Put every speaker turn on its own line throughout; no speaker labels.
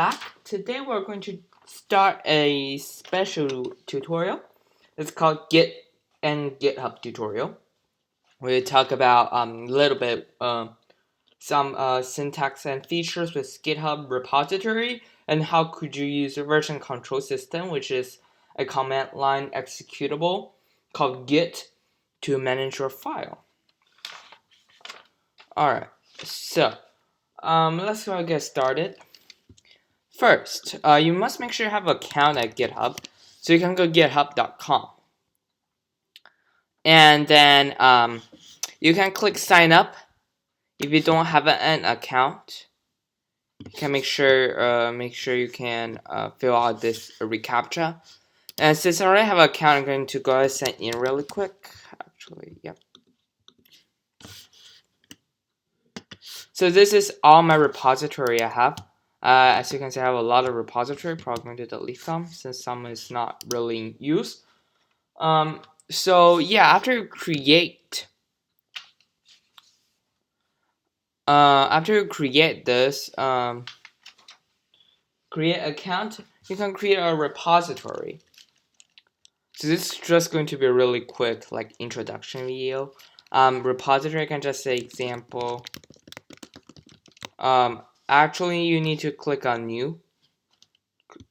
back. Today we're going to start a special tutorial. It's called Git and GitHub tutorial. We talk about a little bit some syntax and features with GitHub repository and how could you use a version control system, which is a command line executable called Git to manage your file. Alright, so let's go get started. First, you must make sure you have an account at GitHub. So you can go github.com. And then you can click sign up. If you don't have an account, you can make sure you can fill out this reCAPTCHA. And since I already have an account, I'm going to go ahead and sign in really quick. Actually, yep. So this is all my repository I have. As you can see, I have a lot of repository. Probably going to delete some since some is not really in use. So yeah, after you create this create account, you can create a repository. So this is just going to be a really quick like introduction video. Repository, I can just say example. Actually, you need to click on new.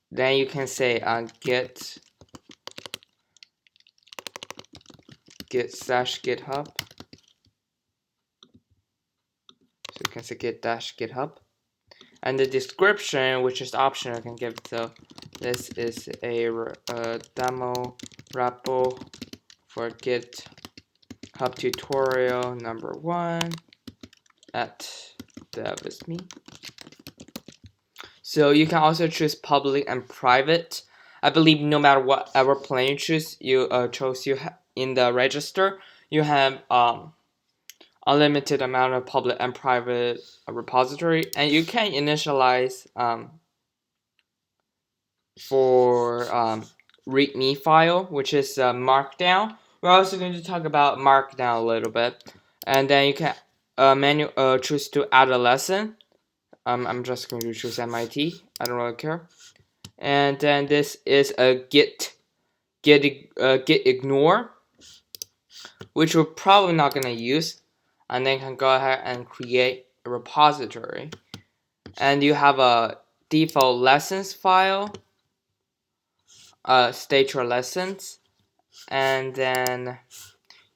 Then you can say git /github. So you can say git-github. And the description, which is optional, I can give the this is a demo repo for GitHub tutorial number 1 at dev is me. So you can also choose public and private. I believe no matter whatever plan you choose, in the register, you have unlimited amount of public and private repository, and you can initialize for README file, which is Markdown. We're also going to talk about Markdown a little bit, and then you can choose to add a lesson. I'm just going to choose MIT. I don't really care. And then this is a git ignore, which we're probably not going to use. And then you can go ahead and create a repository. And you have a default lessons file, state your lessons, and then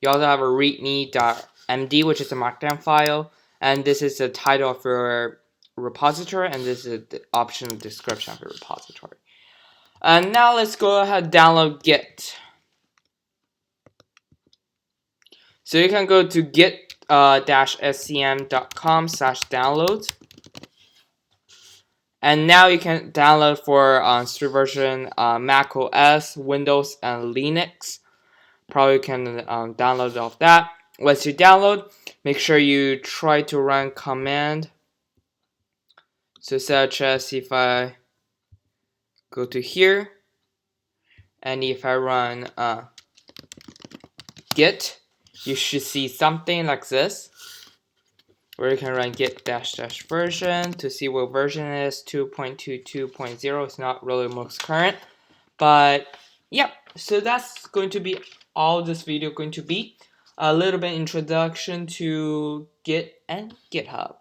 you also have a readme.md, which is a markdown file, and this is the title of your repository, and this is the optional description of your repository. And now let's go ahead and download Git. So you can go to git-scm.com/downloads. And now you can download for street version Mac OS, Windows, and Linux. Probably can download off that. Once you download, make sure you try to run command. So such as if I go to here, and if I run git, you should see something like this, where you can run git -- version to see what version it is. 2.22.0 is not really most current, but yep. So that's going to be all this video going to be. A little bit introduction to Git and GitHub.